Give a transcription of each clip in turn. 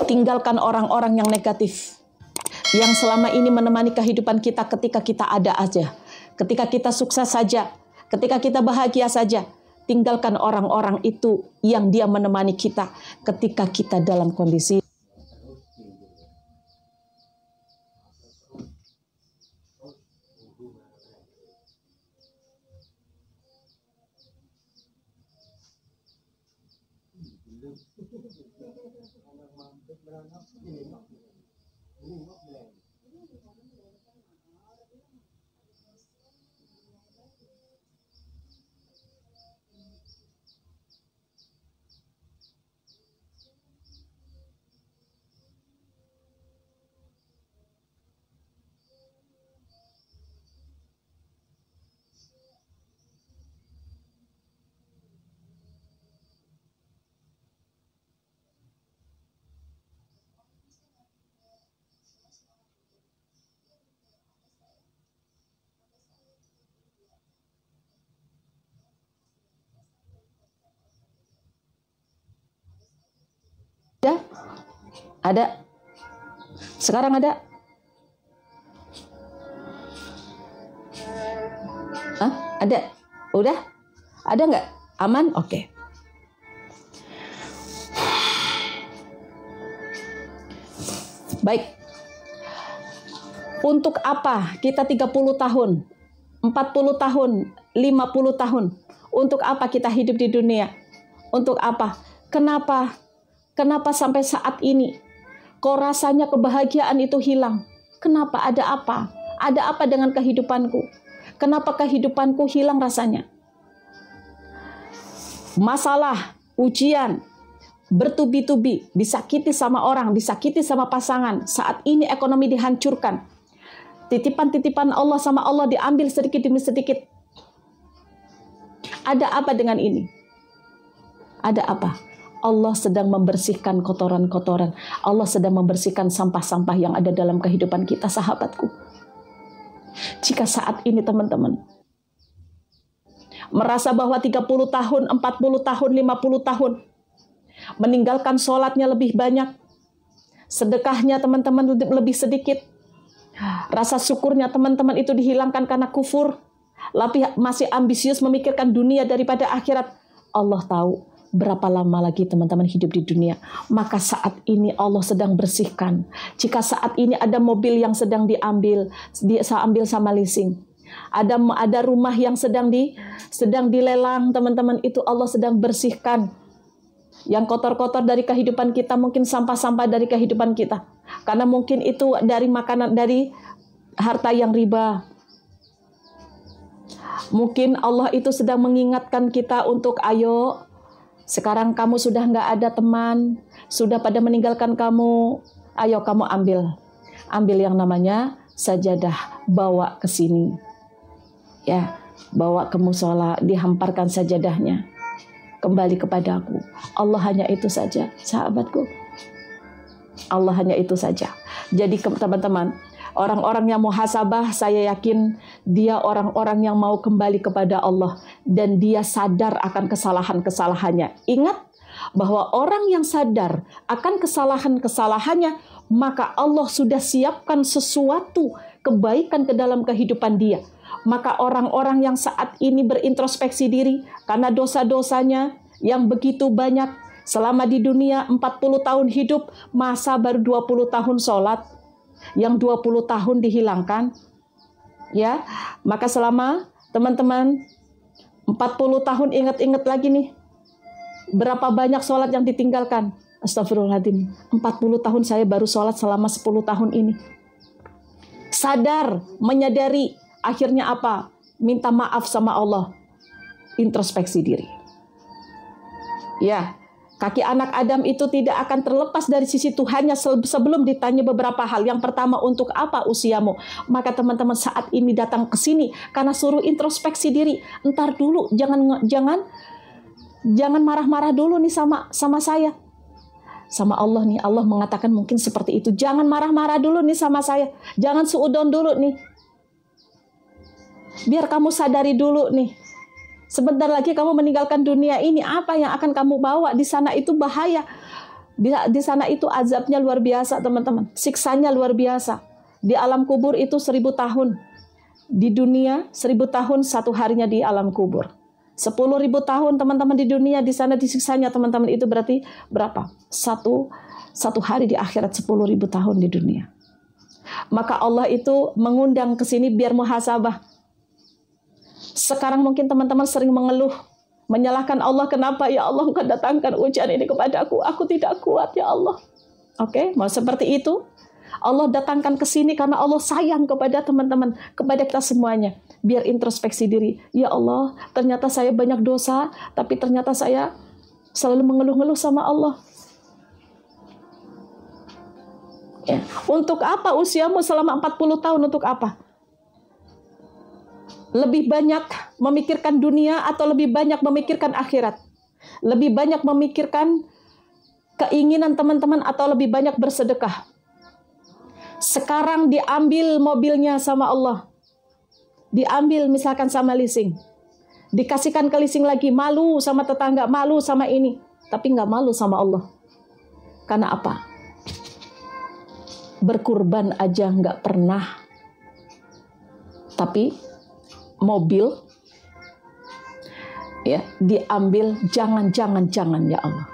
Tinggalkan orang-orang yang negatif, yang selama ini menemani kehidupan kita ketika kita ada aja, ketika kita sukses saja, ketika kita bahagia saja. Tinggalkan orang-orang itu yang dia menemani kita ketika kita dalam kondisi ada. Sekarang ada? Hah? Ada? Udah? Ada nggak? Aman? Oke. Baik. Untuk apa kita 30 tahun, 40 tahun, 50 tahun? Untuk apa kita hidup di dunia? Untuk apa? Kenapa? Kenapa sampai saat ini kok rasanya kebahagiaan itu hilang? Kenapa? Ada apa? Ada apa dengan kehidupanku? Kenapa kehidupanku hilang rasanya? Masalah, ujian, bertubi-tubi, disakiti sama orang, disakiti sama pasangan. Saat ini ekonomi dihancurkan. Titipan-titipan Allah sama Allah diambil sedikit demi sedikit. Ada apa dengan ini? Ada apa? Allah sedang membersihkan kotoran-kotoran. Allah sedang membersihkan sampah-sampah yang ada dalam kehidupan kita, sahabatku. Jika saat ini teman-teman merasa bahwa 30 tahun, 40 tahun, 50 tahun meninggalkan sholatnya lebih banyak, sedekahnya teman-teman lebih sedikit, rasa syukurnya teman-teman itu dihilangkan karena kufur, masih ambisius memikirkan dunia daripada akhirat. Allah tahu berapa lama lagi teman-teman hidup di dunia. Maka saat ini Allah sedang bersihkan. Jika saat ini ada mobil yang sedang diambil sama leasing, ada rumah yang sedang dilelang, teman-teman, itu Allah sedang bersihkan. Yang kotor-kotor dari kehidupan kita, mungkin sampah-sampah dari kehidupan kita. Karena mungkin itu dari makanan, dari harta yang riba. Mungkin Allah itu sedang mengingatkan kita untuk ayo, sekarang kamu sudah nggak ada teman, sudah pada meninggalkan kamu, ayo kamu ambil yang namanya sajadah, bawa ke sini. Ya, bawa ke musola, dihamparkan sajadahnya. Kembali kepadaku. Allah hanya itu saja, sahabatku. Allah hanya itu saja. Jadi teman-teman, orang-orang yang muhasabah, saya yakin dia orang-orang yang mau kembali kepada Allah dan dia sadar akan kesalahan-kesalahannya. Ingat bahwa orang yang sadar akan kesalahan-kesalahannya, maka Allah sudah siapkan sesuatu kebaikan ke dalam kehidupan dia. Maka orang-orang yang saat ini berintrospeksi diri karena dosa-dosanya yang begitu banyak, selama di dunia 40 tahun hidup, masa baru 20 tahun sholat, yang 20 tahun dihilangkan, ya, maka selama teman-teman 40 tahun ingat-ingat lagi nih, berapa banyak sholat yang ditinggalkan. Astagfirullahaladzim, 40 tahun saya baru sholat selama 10 tahun ini. Sadar, menyadari, akhirnya apa? Minta maaf sama Allah, introspeksi diri. Ya, kaki anak Adam itu tidak akan terlepas dari sisi Tuhannya sebelum ditanya beberapa hal. Yang pertama, untuk apa usiamu? Maka teman-teman saat ini datang ke sini karena suruh introspeksi diri. Entar dulu, jangan marah-marah dulu nih sama saya. Sama Allah nih, Allah mengatakan mungkin seperti itu. Jangan marah-marah dulu nih sama saya. Jangan suudon dulu nih. Biar kamu sadari dulu nih. Sebentar lagi kamu meninggalkan dunia ini, apa yang akan kamu bawa di sana itu bahaya. Di sana itu azabnya luar biasa, teman-teman. Siksanya luar biasa. Di alam kubur itu 1000 tahun. Di dunia 1000 tahun, 1 harinya di alam kubur. 10.000 tahun teman-teman di dunia, di sana disiksanya teman-teman, itu berarti berapa? Satu hari di akhirat 10.000 tahun di dunia. Maka Allah itu mengundang ke sini biar muhasabah. Sekarang mungkin teman-teman sering mengeluh, menyalahkan Allah, kenapa ya Allah Engkau datangkan ujian ini kepadaku, aku tidak kuat ya Allah. Oke, mau seperti itu? Allah datangkan ke sini karena Allah sayang kepada teman-teman, kepada kita semuanya. Biar introspeksi diri. Ya Allah, ternyata saya banyak dosa, tapi ternyata saya selalu mengeluh-ngeluh sama Allah. Ya. Untuk apa usiamu selama 40 tahun, untuk apa? Lebih banyak memikirkan dunia atau lebih banyak memikirkan akhirat? Lebih banyak memikirkan keinginan teman-teman atau lebih banyak bersedekah? Sekarang diambil mobilnya sama Allah. Diambil misalkan sama leasing. Dikasihkan ke leasing lagi, malu sama tetangga, malu sama ini. Tapi nggak malu sama Allah. Karena apa? Berkurban aja nggak pernah. Tapi mobil ya diambil, jangan ya Allah.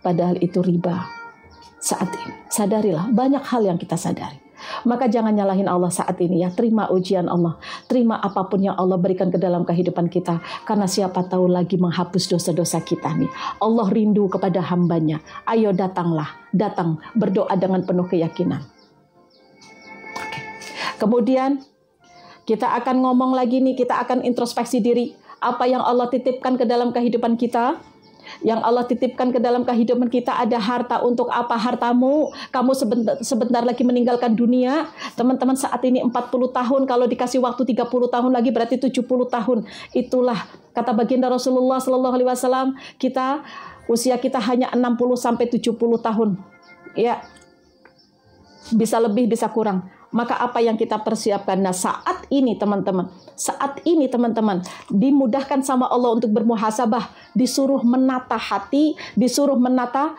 Padahal itu riba. Saat ini sadarilah, banyak hal yang kita sadari. Maka jangan nyalahin Allah saat ini ya. Terima ujian Allah, terima apapun yang Allah berikan ke dalam kehidupan kita, karena siapa tahu lagi menghapus dosa-dosa kita nih. Allah rindu kepada hambanya. Ayo datanglah, datang berdoa dengan penuh keyakinan. Oke. Kemudian kita akan ngomong lagi nih, kita akan introspeksi diri. Apa yang Allah titipkan ke dalam kehidupan kita? Yang Allah titipkan ke dalam kehidupan kita, ada harta. Untuk apa hartamu? Kamu sebentar lagi meninggalkan dunia. Teman-teman saat ini 40 tahun, kalau dikasih waktu 30 tahun lagi berarti 70 tahun. Itulah kata baginda Rasulullah SAW, usia kita hanya 60 sampai 70 tahun. Ya. Bisa lebih, bisa kurang. Maka apa yang kita persiapkan? Nah, saat ini teman-teman, dimudahkan sama Allah untuk bermuhasabah, disuruh menata hati, disuruh menata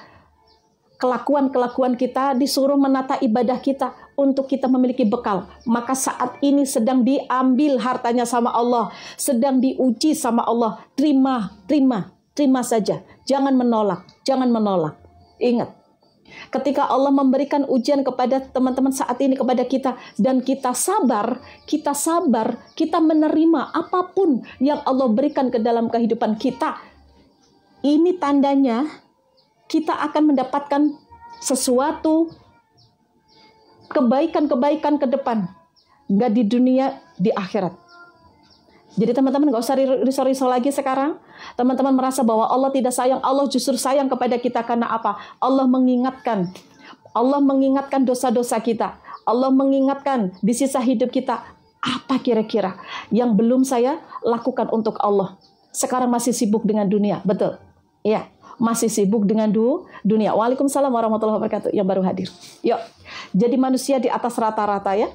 kelakuan-kelakuan kita, disuruh menata ibadah kita untuk kita memiliki bekal. Maka saat ini sedang diambil hartanya sama Allah, sedang diuji sama Allah. Terima saja. Jangan menolak. Ingat, ketika Allah memberikan ujian kepada teman-teman saat ini kepada kita, dan kita sabar, kita menerima apapun yang Allah berikan ke dalam kehidupan kita, ini tandanya kita akan mendapatkan sesuatu kebaikan-kebaikan ke depan, nggak di dunia, di akhirat. Jadi teman-teman nggak usah risau-risau lagi sekarang. Teman-teman merasa bahwa Allah tidak sayang, Allah justru sayang kepada kita. Karena apa? Allah mengingatkan dosa-dosa kita. Allah mengingatkan di sisa hidup kita, apa kira-kira yang belum saya lakukan untuk Allah. Sekarang masih sibuk dengan dunia, betul? Ya, masih sibuk dengan dunia. Waalaikumsalam warahmatullahi wabarakatuh yang baru hadir. Yuk, jadi manusia di atas rata-rata ya.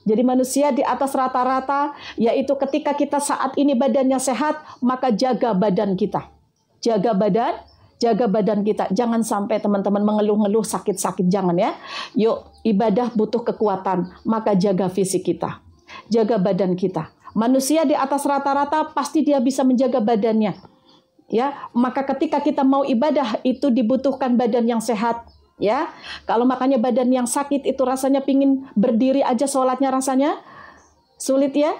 Jadi manusia di atas rata-rata, yaitu ketika kita saat ini badannya sehat, maka jaga badan kita. Jaga badan kita. Jangan sampai teman-teman mengeluh-ngeluh sakit-sakit, jangan ya. Yuk, ibadah butuh kekuatan, maka jaga fisik kita. Jaga badan kita. Manusia di atas rata-rata pasti dia bisa menjaga badannya. Ya, maka ketika kita mau ibadah itu dibutuhkan badan yang sehat. Ya, kalau makanya badan yang sakit itu rasanya pingin berdiri aja sholatnya rasanya sulit ya.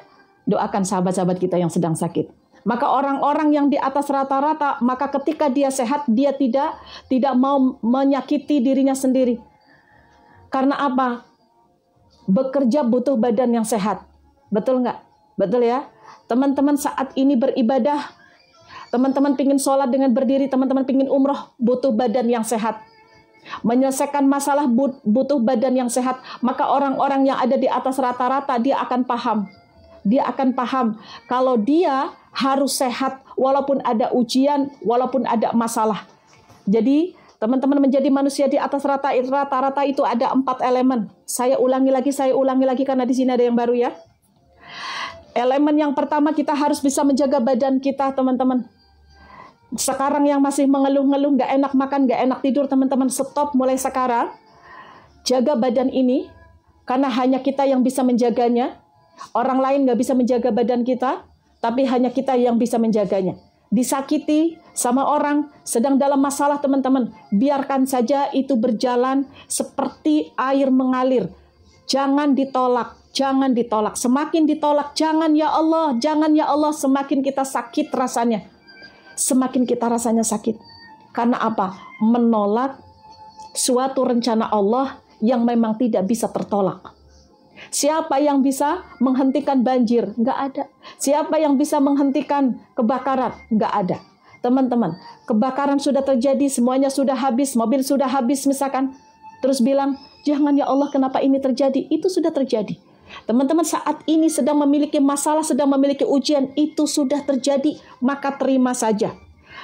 Doakan sahabat-sahabat kita yang sedang sakit. Maka orang-orang yang di atas rata-rata, maka ketika dia sehat, dia tidak mau menyakiti dirinya sendiri. Karena apa? Bekerja butuh badan yang sehat. Betul nggak? Betul ya? Teman-teman saat ini beribadah, teman-teman pingin sholat dengan berdiri, teman-teman pingin umroh, butuh badan yang sehat. Menyelesaikan masalah butuh badan yang sehat. Maka orang-orang yang ada di atas rata-rata, dia akan paham. Dia akan paham kalau dia harus sehat walaupun ada ujian, walaupun ada masalah. Jadi teman-teman menjadi manusia di atas rata-rata itu ada 4 elemen. Saya ulangi lagi karena di sini ada yang baru ya. Elemen yang pertama, kita harus bisa menjaga badan kita, teman-teman. Sekarang yang masih mengeluh-ngeluh, nggak enak makan, nggak enak tidur, teman-teman, stop mulai sekarang. Jaga badan ini, karena hanya kita yang bisa menjaganya. Orang lain nggak bisa menjaga badan kita, tapi hanya kita yang bisa menjaganya. Disakiti sama orang, sedang dalam masalah, teman-teman, biarkan saja itu berjalan seperti air mengalir. Jangan ditolak, jangan ditolak. Semakin ditolak, jangan ya Allah, semakin kita sakit rasanya. Semakin kita rasanya sakit. Karena apa? Menolak suatu rencana Allah yang memang tidak bisa tertolak. Siapa yang bisa menghentikan banjir? Nggak ada. Siapa yang bisa menghentikan kebakaran? Nggak ada. Teman-teman, kebakaran sudah terjadi, semuanya sudah habis, mobil sudah habis misalkan. Terus bilang, jangan ya Allah kenapa ini terjadi? Itu sudah terjadi. Teman-teman saat ini sedang memiliki masalah, sedang memiliki ujian, itu sudah terjadi, maka terima saja.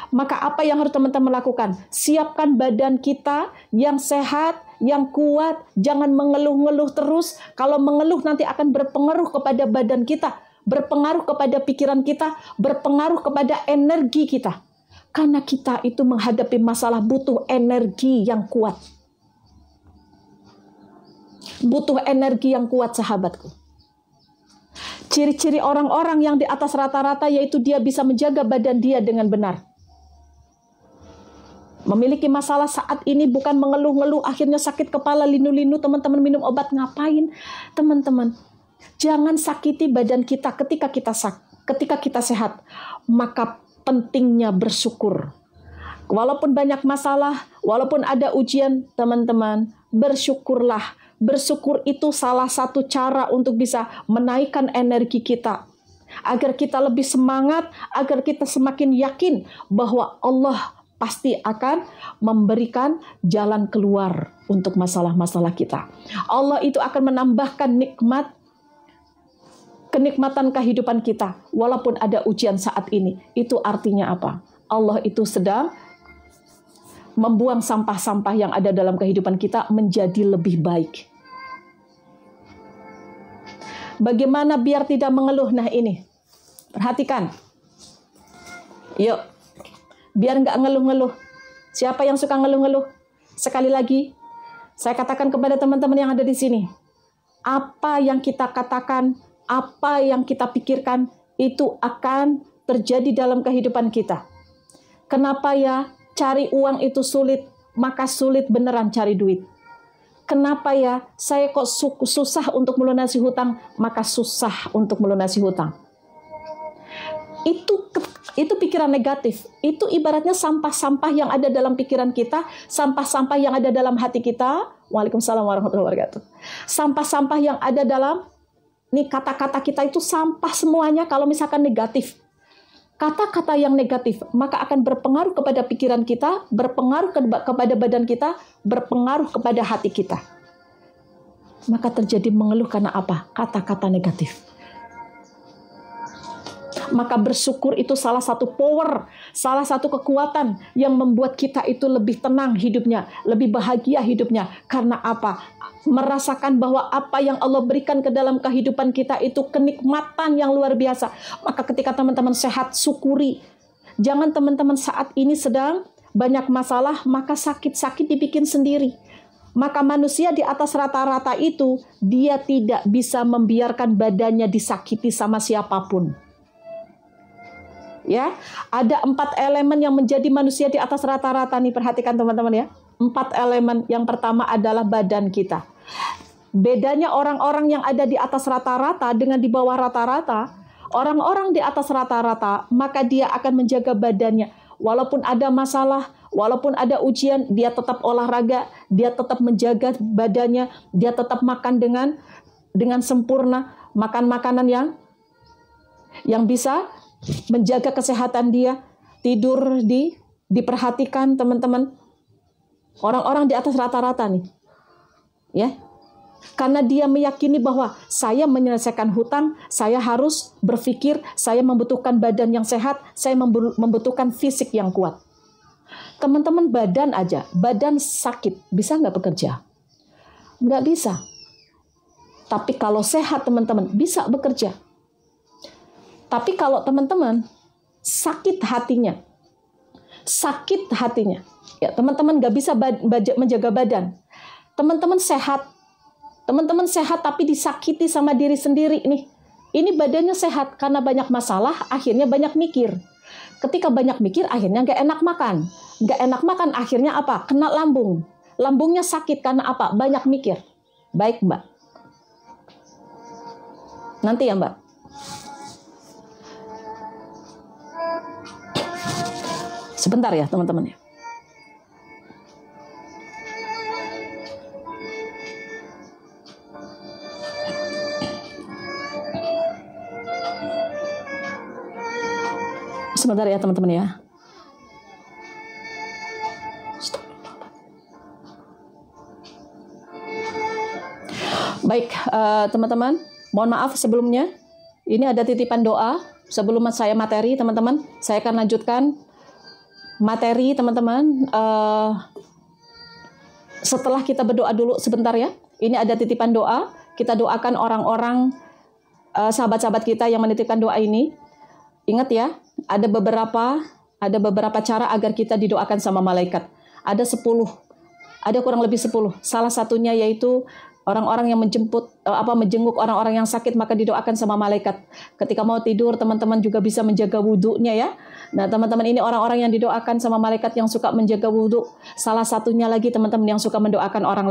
Maka apa yang harus teman-teman lakukan? Siapkan badan kita yang sehat, yang kuat, jangan mengeluh-ngeluh terus. Kalau mengeluh nanti akan berpengaruh kepada badan kita, berpengaruh kepada pikiran kita, berpengaruh kepada energi kita. Karena kita itu menghadapi masalah butuh energi yang kuat. Butuh energi yang kuat, sahabatku. Ciri-ciri orang-orang yang di atas rata-rata yaitu dia bisa menjaga badan dia dengan benar. Memiliki masalah saat ini bukan mengeluh-ngeluh, akhirnya sakit kepala, linu-linu, teman-teman minum obat, ngapain? Teman-teman, jangan sakiti badan kita ketika kita sehat. Maka pentingnya bersyukur. Walaupun banyak masalah, walaupun ada ujian, teman-teman, bersyukurlah. Bersyukur itu salah satu cara untuk bisa menaikkan energi kita. Agar kita lebih semangat, agar kita semakin yakin bahwa Allah pasti akan memberikan jalan keluar untuk masalah-masalah kita. Allah itu akan menambahkan kenikmatan kehidupan kita. Walaupun ada ujian saat ini. Itu artinya apa? Allah itu sedang membuang sampah-sampah yang ada dalam kehidupan kita menjadi lebih baik. Bagaimana biar tidak mengeluh? Nah ini, perhatikan. Yuk, biar nggak ngeluh-ngeluh. Siapa yang suka ngeluh-ngeluh? Sekali lagi, saya katakan kepada teman-teman yang ada di sini. Apa yang kita katakan, apa yang kita pikirkan, itu akan terjadi dalam kehidupan kita. Kenapa ya? Cari uang itu sulit, maka sulit beneran cari duit. Kenapa ya saya kok susah untuk melunasi hutang, maka susah untuk melunasi hutang. Itu pikiran negatif. Itu ibaratnya sampah-sampah yang ada dalam pikiran kita, sampah-sampah yang ada dalam hati kita. Waalaikumsalam warahmatullahi wabarakatuh. Sampah-sampah yang ada dalam kata-kata kita itu sampah semuanya kalau misalkan negatif. Kata-kata yang negatif maka akan berpengaruh kepada pikiran kita, berpengaruh kepada badan kita, berpengaruh kepada hati kita. Maka terjadi mengeluh karena apa? Kata-kata negatif. Maka bersyukur itu salah satu power, salah satu kekuatan yang membuat kita itu lebih tenang hidupnya, lebih bahagia hidupnya. Karena apa? Merasakan bahwa apa yang Allah berikan ke dalam kehidupan kita itu kenikmatan yang luar biasa. Maka ketika teman-teman sehat, syukuri. Jangan teman-teman saat ini sedang banyak masalah, maka sakit-sakit dibikin sendiri. Maka manusia di atas rata-rata itu, dia tidak bisa membiarkan badannya disakiti sama siapapun. Ya, ada 4 elemen yang menjadi manusia di atas rata-rata nih, perhatikan teman-teman ya. 4 elemen. Yang pertama adalah badan kita. Bedanya orang-orang yang ada di atas rata-rata dengan di bawah rata-rata, orang-orang di atas rata-rata, maka dia akan menjaga badannya. Walaupun ada masalah, walaupun ada ujian, dia tetap olahraga, dia tetap menjaga badannya, dia tetap makan dengan sempurna, makan makanan yang bisa menjaga kesehatan dia, tidur diperhatikan teman-teman. Orang-orang di atas rata-rata nih. Ya. Karena dia meyakini bahwa saya menyelesaikan hutang, saya harus berpikir, saya membutuhkan badan yang sehat, saya membutuhkan fisik yang kuat. Teman-teman badan sakit, bisa nggak bekerja? Nggak bisa. Tapi kalau sehat teman-teman, bisa bekerja. Tapi kalau teman-teman sakit hatinya, sakit hatinya. Ya, teman-teman nggak bisa menjaga badan. Teman-teman sehat. Teman-teman sehat tapi disakiti sama diri sendiri nih. Ini badannya sehat karena banyak masalah, akhirnya banyak mikir. Ketika banyak mikir, akhirnya nggak enak makan. Nggak enak makan, akhirnya apa? Kena lambung. Lambungnya sakit karena apa? Banyak mikir. Baik, Mbak. Nanti ya, Mbak. Sebentar ya, teman-teman ya. Sebentar ya, teman-teman ya. Baik, teman-teman, mohon maaf sebelumnya. Ini ada titipan doa. Sebelum saya materi, teman-teman, saya akan lanjutkan materi, teman-teman. Setelah kita berdoa dulu sebentar ya. Ini ada titipan doa. Kita doakan orang-orang, sahabat-sahabat kita yang menitipkan doa ini. Ingat ya, ada beberapa cara agar kita didoakan sama malaikat. Ada 10. Ada kurang lebih 10. Salah satunya yaitu orang-orang yang menjenguk orang-orang yang sakit, maka didoakan sama malaikat. Ketika mau tidur, teman-teman juga bisa menjaga wudhunya ya. Nah, teman-teman, ini orang-orang yang didoakan sama malaikat yang suka menjaga wudhu. Salah satunya lagi teman-teman yang suka mendoakan orang